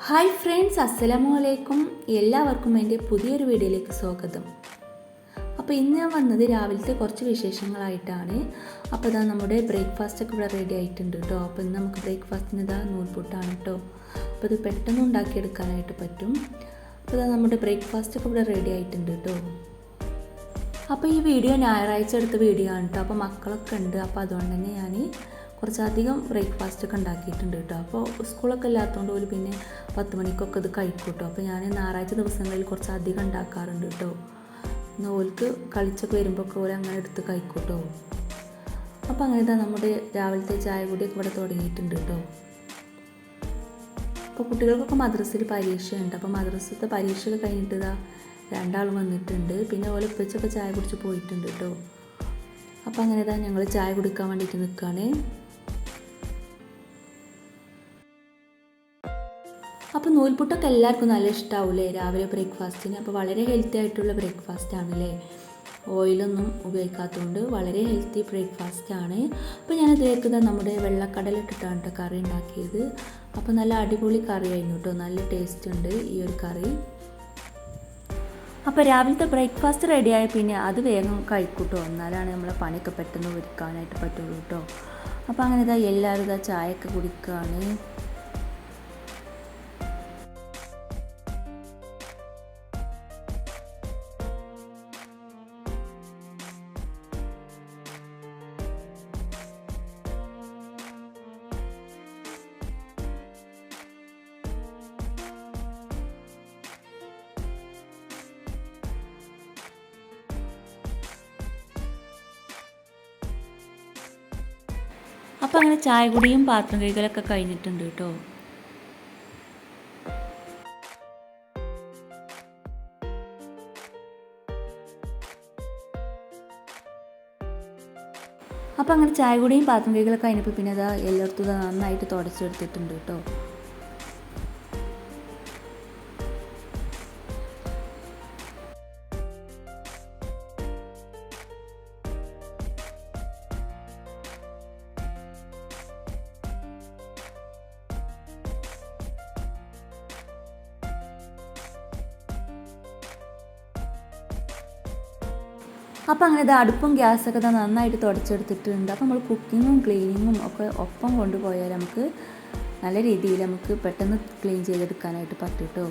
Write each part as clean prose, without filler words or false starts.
Hi friends, അസ്സലാമു അലൈക്കും. എല്ലാവർക്കും എൻ്റെ പുതിയൊരു വീഡിയോയിലേക്ക് സ്വാഗതം. അപ്പോൾ ഇന്ന് ഞാൻ വന്നത് രാവിലത്തെ കുറച്ച് വിശേഷങ്ങളായിട്ടാണ്. അപ്പോൾ ഇതാ നമ്മുടെ ബ്രേക്ക്ഫാസ്റ്റൊക്കെ ഇവിടെ റെഡി ആയിട്ടുണ്ട് കേട്ടോ. അപ്പോൾ ഇന്ന് നമുക്ക് ബ്രേക്ക്ഫാസ്റ്റിന് ഇതാ നൂൽപുട്ടാണ് കേട്ടോ. അപ്പോൾ ഇത് പെട്ടെന്ന് ഉണ്ടാക്കിയെടുക്കാനായിട്ട് പറ്റും. അപ്പോൾ ഇതാ നമ്മുടെ ബ്രേക്ക്ഫാസ്റ്റൊക്കെ ഇവിടെ റെഡി ആയിട്ടുണ്ട് കേട്ടോ. അപ്പോൾ ഈ വീഡിയോ ഞായറാഴ്ച എടുത്ത വീഡിയോ ആണ് കേട്ടോ. അപ്പോൾ മക്കളൊക്കെ ഉണ്ട്. അപ്പോൾ അതുകൊണ്ട് തന്നെ ഞാൻ കുറച്ചധികം ബ്രേക്ക്ഫാസ്റ്റൊക്കെ ഉണ്ടാക്കിയിട്ടുണ്ട് കേട്ടോ. അപ്പോൾ സ്കൂളൊക്കെ ഇല്ലാത്തതുകൊണ്ട് പോലും പിന്നെ 10 മണിക്കൊക്കെ ഇത് കഴിക്കും കേട്ടോ. അപ്പോൾ ഞാൻ ഞായറാഴ്ച ദിവസങ്ങളിൽ കുറച്ചധികം ഉണ്ടാക്കാറുണ്ട് കേട്ടോ. എന്നാൽ ഓൾക്ക് കളിച്ചൊക്കെ വരുമ്പോൾ ഒക്കെ ഓരോ അങ്ങനെ എടുത്ത് കഴിക്കും കേട്ടോ. അപ്പോൾ അങ്ങനെ തന്നെ നമ്മുടെ രാവിലത്തെ ചായ കൂടിയൊക്കെ ഇവിടെ തുടങ്ങിയിട്ടുണ്ട് കേട്ടോ. അപ്പോൾ കുട്ടികൾക്കൊക്കെ മദ്രസയിൽ പരീക്ഷയുണ്ട്. അപ്പോൾ മദ്രസത്തെ പരീക്ഷയൊക്കെ കഴിഞ്ഞിട്ട് ഇതാ രണ്ടാളും വന്നിട്ടുണ്ട്. പിന്നെ ഓലെ ഉപ്പച്ചൊക്കെ ചായ കുടിച്ച് പോയിട്ടുണ്ട് കേട്ടോ. അപ്പോൾ അങ്ങനെ തന്നെ ഞങ്ങൾ ചായ കുടിക്കാൻ വേണ്ടിയിട്ട് നിൽക്കുകയാണ്. അപ്പോൾ നൂൽപുട്ടൊക്കെ എല്ലാവർക്കും നല്ല ഇഷ്ടമാവില്ലേ രാവിലെ ബ്രേക്ക്ഫാസ്റ്റിന്. അപ്പോൾ വളരെ ഹെൽത്തി ആയിട്ടുള്ള ബ്രേക്ക്ഫാസ്റ്റ് ആണല്ലേ, ഓയിലൊന്നും ഉപയോഗിക്കാത്തതുകൊണ്ട് വളരെ ഹെൽത്തി ബ്രേക്ക്ഫാസ്റ്റാണ്. അപ്പോൾ ഞാൻ ഇതിലേക്ക് നമ്മുടെ വെള്ളക്കടല ഇട്ടിട്ടാണ് കേട്ടോ കറി ഉണ്ടാക്കിയത്. അപ്പോൾ നല്ല അടിപൊളി കറിയായിരുന്നു കേട്ടോ, നല്ല ടേസ്റ്റ് ഉണ്ട് ഈ ഒരു കറി. അപ്പോൾ രാവിലത്തെ ബ്രേക്ക്ഫാസ്റ്റ് റെഡിയായ പിന്നെ അത് വേഗം കഴിക്കൂട്ടോ, എന്നാലാണ് നമ്മളെ പണിയൊക്കെ പെട്ടെന്ന് ഒരുക്കാനായിട്ട് പറ്റുള്ളൂ കേട്ടോ. അപ്പോൾ അങ്ങനെ ഇതാ എല്ലാവരും ഇതാ ചായയൊക്കെ കുടിക്കുകയാണ്. അപ്പോൾ അങ്ങനെ ചായ കുടിയും പാത്രം കഴുകലൊക്കെ കഴിഞ്ഞിട്ടുണ്ട് കേട്ടോ. അപ്പോൾ അങ്ങനെ ചായ കുടിയും പാത്രം കഴുകലൊക്കെ കഴിഞ്ഞപ്പോൾ പിന്നെ അതാ എല്ലായിടത്തും നന്നായിട്ട് തുടച്ചെടുത്തിട്ടുണ്ട് കേട്ടോ. അപ്പോൾ അങ്ങനെ ഇത് അടുപ്പും ഗ്യാസൊക്കെ നന്നായിട്ട് തുടച്ചെടുത്തിട്ടുണ്ട്. അപ്പോൾ നമ്മൾ കുക്കിങ്ങും ക്ലീനിങ്ങും ഒക്കെ ഒപ്പം കൊണ്ടുപോയാൽ നമുക്ക് നല്ല രീതിയിൽ നമുക്ക് പെട്ടെന്ന് ക്ലീൻ ചെയ്തെടുക്കാനായിട്ട് പറ്റും കേട്ടോ.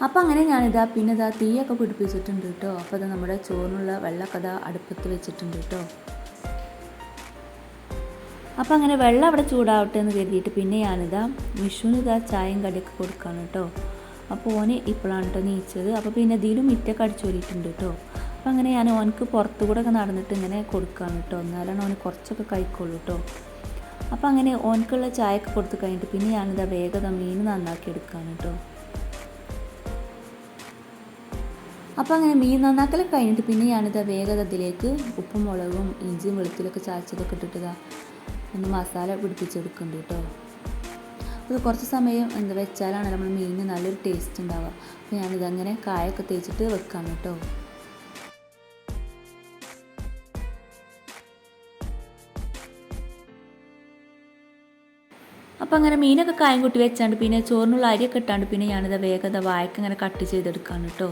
അപ്പോൾ അങ്ങനെ ഞാനിതാ പിന്നെ ഇതാ തീയൊക്കെ പിടിപ്പിച്ചിട്ടുണ്ട് കേട്ടോ. അപ്പോൾ അത് നമ്മുടെ ചോറിനുള്ള വെള്ളമൊക്കെ ഇതാ അടുപ്പത്ത് വെച്ചിട്ടുണ്ട് കേട്ടോ. അപ്പോൾ അങ്ങനെ വെള്ളം അവിടെ ചൂടാവട്ടെ എന്ന് കരുതിയിട്ട് പിന്നെ ഞാനിതാ വിഷുവിന് ഇതാ ചായയും കടിയൊക്കെ കൊടുക്കുകയാണ് കേട്ടോ. അപ്പോൾ ഓന് ഇപ്പോഴാണ് കേട്ടോ നീച്ചത്. അപ്പോൾ പിന്നെ ഇതിലും മിറ്റൊക്കെ അടിച്ചു വരിയിട്ടുണ്ട് കേട്ടോ. അപ്പോൾ അങ്ങനെ ഞാൻ ഓനക്ക് പുറത്തു കൂടെ ഒക്കെ നടന്നിട്ട് ഇങ്ങനെ കൊടുക്കുകയാണ് കേട്ടോ, എന്നാലാണ് ഓന് കുറച്ചൊക്കെ കഴിക്കുള്ളൂ കേട്ടോ. അപ്പോൾ അങ്ങനെ ഓനക്കുള്ള ചായയൊക്കെ കൊടുത്ത് കഴിഞ്ഞിട്ട് പിന്നെ ഞാനിതാ വേഗം മീൻ നന്നാക്കി എടുക്കുകയാണ് കേട്ടോ. അപ്പോൾ അങ്ങനെ മീൻ നന്നാക്കലൊക്കെ കഴിഞ്ഞിട്ട് പിന്നെ ഞാനിത് വേഗം അതിലേക്ക് ഉപ്പും മുളകും ഇഞ്ചിയും വെളുത്തുള്ളിയൊക്കെ ചാച്ചതൊക്കെ ഇട്ടിട്ട് ഒന്ന് മസാല പിടിപ്പിച്ചെടുക്കുന്നുണ്ട് കേട്ടോ. അത് കുറച്ച് സമയം വെച്ചാലാണ് നമ്മൾ മീനിന് നല്ലൊരു ടേസ്റ്റ് ഉണ്ടാവുക. അപ്പോൾ ഞാനിതങ്ങനെ കായൊക്കെ തേച്ചിട്ട് വെക്കാം കേട്ടോ. അപ്പോൾ അങ്ങനെ മീനൊക്കെ കായം കൂട്ടി വെച്ചാണ്ട് പിന്നെ ചോറിനുള്ള അരിയൊക്കെ ഇട്ടാണ്ട് പിന്നെ ഞാനിത് വേഗം വാഴയ്ക്ക് ഇങ്ങനെ കട്ട് ചെയ്തെടുക്കാം കേട്ടോ.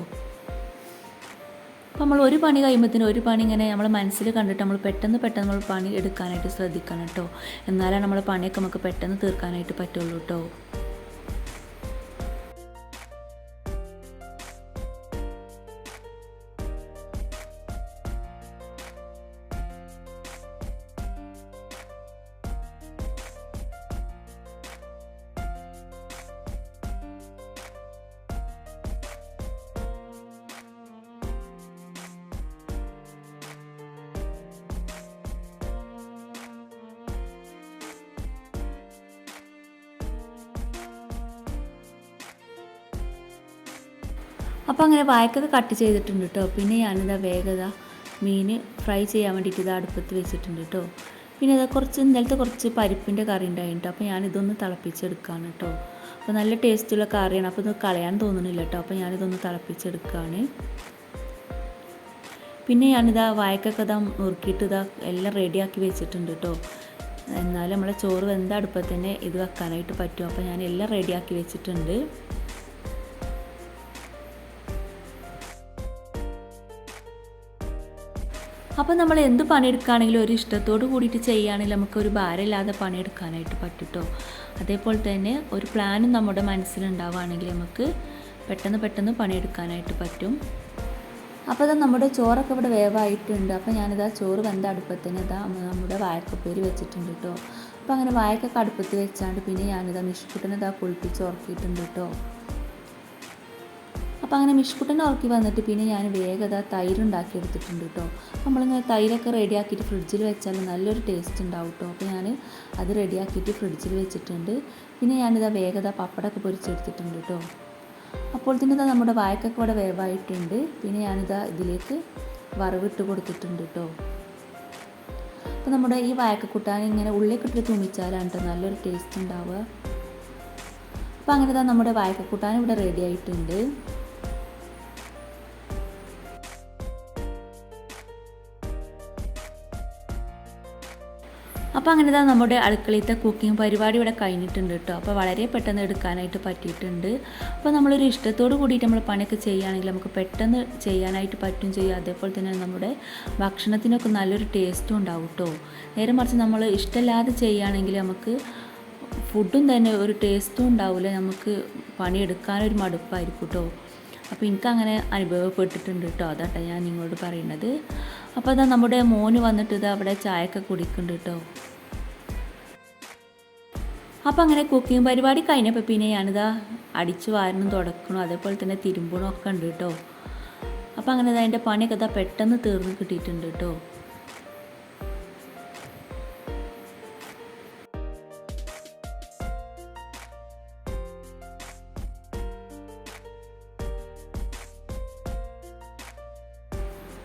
അപ്പോൾ നമ്മൾ ഒരു പണി കഴിയുമ്പോഴത്തേനും ഒരു പണി ഇങ്ങനെ നമ്മൾ മനസ്സിൽ കണ്ടിട്ട് നമ്മൾ പെട്ടെന്ന് നമ്മൾ പണി എടുക്കാനായിട്ട് ശ്രദ്ധിക്കണം കേട്ടോ, എന്നാലാണ് നമ്മൾ പണിയൊക്കെ നമുക്ക് പെട്ടെന്ന് തീർക്കാനായിട്ട് പറ്റുള്ളൂ കേട്ടോ. അപ്പോൾ അങ്ങനെ വാഴക്കൊക്കെ കട്ട് ചെയ്തിട്ടുണ്ട് കേട്ടോ. പിന്നെ ഞാനിതാ വേഗത മീൻ ഫ്രൈ ചെയ്യാൻ വേണ്ടിയിട്ട് ഇത് അടുപ്പത്ത് വെച്ചിട്ടുണ്ട് കേട്ടോ. പിന്നെ അത് ഇന്നലത്തെ കുറച്ച് പരിപ്പിൻ്റെ കറി ഉണ്ടായിട്ടോ. അപ്പോൾ ഞാനിതൊന്ന് തിളപ്പിച്ചെടുക്കുകയാണ് കേട്ടോ. അപ്പോൾ നല്ല ടേസ്റ്റുള്ള കറിയാണ്. അപ്പോൾ ഇത് കളയാൻ തോന്നുന്നില്ല കേട്ടോ. അപ്പോൾ ഞാനിതൊന്ന് തിളപ്പിച്ചെടുക്കുകയാണ്. പിന്നെ ഞാനിതാ വാഴക്കൊക്കെ നുറുക്കിയിട്ട് എല്ലാം റെഡിയാക്കി വെച്ചിട്ടുണ്ട് കേട്ടോ. എന്നാലും നമ്മളെ ചോറ് വെന്ത അടുപ്പത്ത് തന്നെ ഇത് വെക്കാനായിട്ട് പറ്റും. അപ്പോൾ ഞാൻ എല്ലാം റെഡിയാക്കി വെച്ചിട്ടുണ്ട്. അപ്പോൾ നമ്മൾ എന്ത് പണിയെടുക്കുകയാണെങ്കിലും ഒരു ഇഷ്ടത്തോട് കൂടിയിട്ട് ചെയ്യുകയാണെങ്കിൽ നമുക്കൊരു ഭാരമില്ലാതെ പണിയെടുക്കാനായിട്ട് പറ്റും കേട്ടോ. അതേപോലെ തന്നെ ഒരു പ്ലാനും നമ്മുടെ മനസ്സിലുണ്ടാവുകയാണെങ്കിൽ നമുക്ക് പെട്ടെന്ന് പണിയെടുക്കാനായിട്ട് പറ്റും. അപ്പോൾ നമ്മുടെ ചോറൊക്കെ ഇവിടെ വേവായിട്ടുണ്ട്. അപ്പോൾ ഞാനിതാ ചോറ് വെന്ത അടുപ്പത്തിന് നമ്മുടെ വാഴക്കപ്പേരി വെച്ചിട്ടുണ്ട് കേട്ടോ. അപ്പോൾ അങ്ങനെ വാഴക്കൊക്കെ അടുപ്പത്ത് വെച്ചാണ്ട് പിന്നെ ഞാനിതാ മിഷ്കുട്ടനെ കുളിപ്പിച്ച് ഉറക്കിയിട്ടുണ്ട് കേട്ടോ. അപ്പോൾ അങ്ങനെ മിഷ്കുട്ടനെ ഉറക്കി വന്നിട്ട് പിന്നെ ഞാൻ വേഗം തൈര് ഉണ്ടാക്കി എടുത്തിട്ടുണ്ട് കേട്ടോ. നമ്മളിങ്ങനെ തൈരൊക്കെ റെഡിയാക്കിയിട്ട് ഫ്രിഡ്ജിൽ വെച്ചാൽ നല്ലൊരു ടേസ്റ്റ് ഉണ്ടാവും കേട്ടോ. അപ്പോൾ ഞാൻ അത് റെഡിയാക്കിയിട്ട് ഫ്രിഡ്ജിൽ വെച്ചിട്ടുണ്ട്. പിന്നെ ഞാനിതാ വേഗം പപ്പടമൊക്കെ പൊരിച്ചെടുത്തിട്ടുണ്ട് കേട്ടോ. അപ്പോൾ തന്നെ നമ്മുടെ വാഴക്കൊക്കെ ഇവിടെ വേവായിട്ടുണ്ട്. പിന്നെ ഞാനിതാ ഇതിലേക്ക് വറവിട്ട് കൊടുത്തിട്ടുണ്ട് കേട്ടോ. അപ്പോൾ നമ്മുടെ ഈ വാഴക്കൂട്ടാൻ ഇങ്ങനെ ഉള്ളിലേക്ക് ഇട്ട് തുമിച്ചാലാണ് കേട്ടോ നല്ലൊരു ടേസ്റ്റ് ഉണ്ടാവുക. അപ്പോൾ അങ്ങനെ നമ്മുടെ വാഴക്കൂട്ടാൻ ഇവിടെ റെഡി ആയിട്ടുണ്ട്. അപ്പോൾ അങ്ങനെ നമ്മുടെ അടുക്കളയിലത്തെ കുക്കിംഗ് പരിപാടി ഇവിടെ കഴിഞ്ഞിട്ടുണ്ട് കേട്ടോ. അപ്പോൾ വളരെ പെട്ടെന്ന് എടുക്കാനായിട്ട് പറ്റിയിട്ടുണ്ട്. അപ്പോൾ നമ്മളൊരു ഇഷ്ടത്തോട് കൂടിയിട്ട് നമ്മൾ പണിയൊക്കെ ചെയ്യുകയാണെങ്കിൽ നമുക്ക് പെട്ടെന്ന് ചെയ്യാനായിട്ട് പറ്റും ചെയ്യും. അതേപോലെ തന്നെ നമ്മുടെ ഭക്ഷണത്തിനൊക്കെ നല്ലൊരു ടേസ്റ്റും ഉണ്ടാവും കേട്ടോ. നേരെ മറിച്ച് നമ്മൾ ഇഷ്ടമില്ലാതെ ചെയ്യുകയാണെങ്കിൽ നമുക്ക് ഫുഡും തന്നെ ഒരു ടേസ്റ്റും ഉണ്ടാവില്ല, നമുക്ക് പണിയെടുക്കാനൊരു മടുപ്പായിരിക്കും കേട്ടോ. അപ്പോൾ എനിക്കങ്ങനെ അനുഭവപ്പെട്ടിട്ടുണ്ട് കേട്ടോ. അതാട്ടോ ഞാൻ നിങ്ങളോട് പറയുന്നത്. അപ്പോൾ നമ്മുടെ മോന് വന്നിട്ട് അവിടെ ചായയൊക്കെ കുടിക്കുന്നുണ്ട് കേട്ടോ. അപ്പോൾ അങ്ങനെ കുക്കിംഗ് പരിപാടി കഴിഞ്ഞപ്പോൾ പിന്നെ ഞാനിതാ അടിച്ചു വാരണം തുടക്കണം, അതേപോലെ തന്നെ തിരുമ്പണം ഒക്കെ ഉണ്ട് കേട്ടോ. അപ്പോൾ അങ്ങനെ അതിൻ്റെ പണിയൊക്കെ പെട്ടെന്ന് തീർന്ന് കിട്ടിയിട്ടുണ്ട് കേട്ടോ.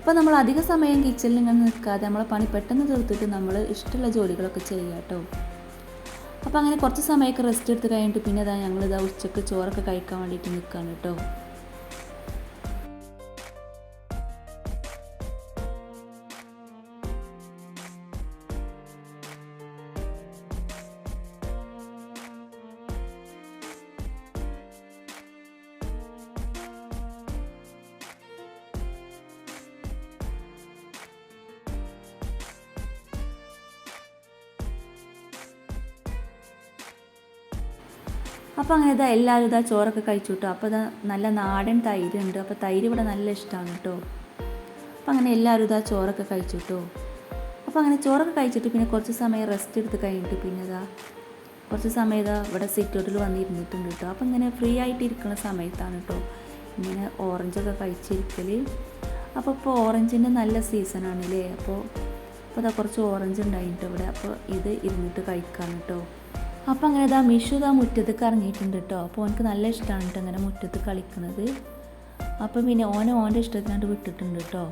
അപ്പോൾ നമ്മൾ അധിക സമയം കിച്ചണിൽ ഇങ്ങനെ നിൽക്കാതെ നമ്മളെ പണി പെട്ടെന്ന് തീർത്തിട്ട് നമ്മൾ ഇഷ്ടമുള്ള ജോലികളൊക്കെ ചെയ്യാം കേട്ടോ. അപ്പോൾ അങ്ങനെ കുറച്ച് സമയമൊക്കെ റെസ്റ്റ് എടുത്ത് കഴിഞ്ഞിട്ട് പിന്നെ ഞങ്ങളിതാ ഉച്ചക്ക് ചോറൊക്കെ കഴിക്കാൻ വേണ്ടിയിട്ട് നിൽക്കുകയാണ് കേട്ടോ. അപ്പോൾ അങ്ങനെ എല്ലാവരും ചോറൊക്കെ കഴിച്ചു കേട്ടോ. അപ്പോൾ നല്ല നാടൻ തൈരുണ്ട്. അപ്പോൾ തൈര് ഇവിടെ നല്ല ഇഷ്ടമാണ് കേട്ടോ. അപ്പോൾ അങ്ങനെ എല്ലാവരും ചോറൊക്കെ കഴിച്ചു കേട്ടോ. അപ്പോൾ അങ്ങനെ ചോറൊക്കെ കഴിച്ചിട്ട് പിന്നെ കുറച്ച് സമയം റെസ്റ്റ് എടുത്ത് കഴിഞ്ഞിട്ട് പിന്നെ കുറച്ച് സമയം ഇവിടെ സിറ്റൗട്ടിൽ വന്നിരുന്നിട്ടുണ്ട് കേട്ടോ. അപ്പോൾ ഇങ്ങനെ ഫ്രീ ആയിട്ട് ഇരിക്കുന്ന സമയത്താണ് കേട്ടോ ഇങ്ങനെ ഓറഞ്ചൊക്കെ കഴിച്ചിരിക്കൽ. അപ്പോൾ ഇപ്പോൾ ഓറഞ്ചിൻ്റെ നല്ല സീസണാണല്ലേ. അപ്പോൾ കുറച്ച് ഓറഞ്ച് ഉണ്ടായിട്ട് ഇവിടെ. അപ്പോൾ ഇത് ഇരുന്നിട്ട് കഴിക്കാം കേട്ടോ. അപ്പോൾ അങ്ങനെ മിഷു മുറ്റത്തേക്ക് ഇറങ്ങിയിട്ടുണ്ട് കേട്ടോ. അപ്പോൾ ഓനക്ക് നല്ല ഇഷ്ടമാണ് കേട്ടോ അങ്ങനെ മുറ്റത്ത് കളിക്കുന്നത്. അപ്പം പിന്നെ ഓൻ്റെ ഇഷ്ടത്തിനായിട്ട് വിട്ടിട്ടുണ്ട് കേട്ടോ.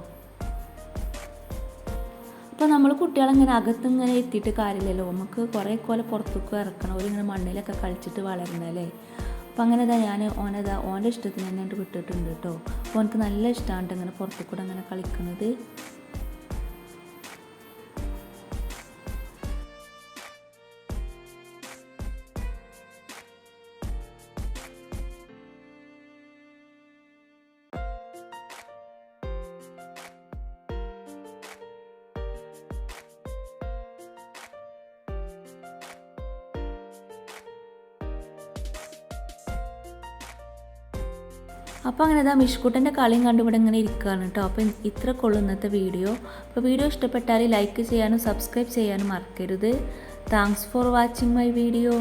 അപ്പോൾ നമ്മൾ കുട്ടികളിങ്ങനെ അകത്തിങ്ങനെ എത്തിയിട്ട് കാര്യമില്ലല്ലോ, നമുക്ക് കുറേ കൊല്ലം പുറത്തേക്ക് ഇറക്കണം. അവരിങ്ങനെ മണ്ണിലൊക്കെ കളിച്ചിട്ട് വളരണല്ലേ. അപ്പോൾ അങ്ങനെ ഞാൻ ഓൻ്റെ ഇഷ്ടത്തിന് തന്നെ വിട്ടിട്ടുണ്ട് കേട്ടോ. അപ്പോൾ ഓനക്ക് നല്ല ഇഷ്ടമാണ് ഇങ്ങനെ പുറത്തു കൂടെ അങ്ങനെ കളിക്കുന്നത്. അപ്പോൾ അങ്ങനെ മിഷ്കുട്ടൻ്റെ കളിയും കണ്ട് ഇവിടെ ഇങ്ങനെ ഇരിക്കുകയാണ് കേട്ടോ. അപ്പോൾ ഇത്രക്കുള്ളൂ ഇന്നത്തെ വീഡിയോ. അപ്പോൾ വീഡിയോ ഇഷ്ടപ്പെട്ടാൽ ലൈക്ക് ചെയ്യാനും സബ്സ്ക്രൈബ് ചെയ്യാനും മറക്കരുത്. Thanks for watching my video.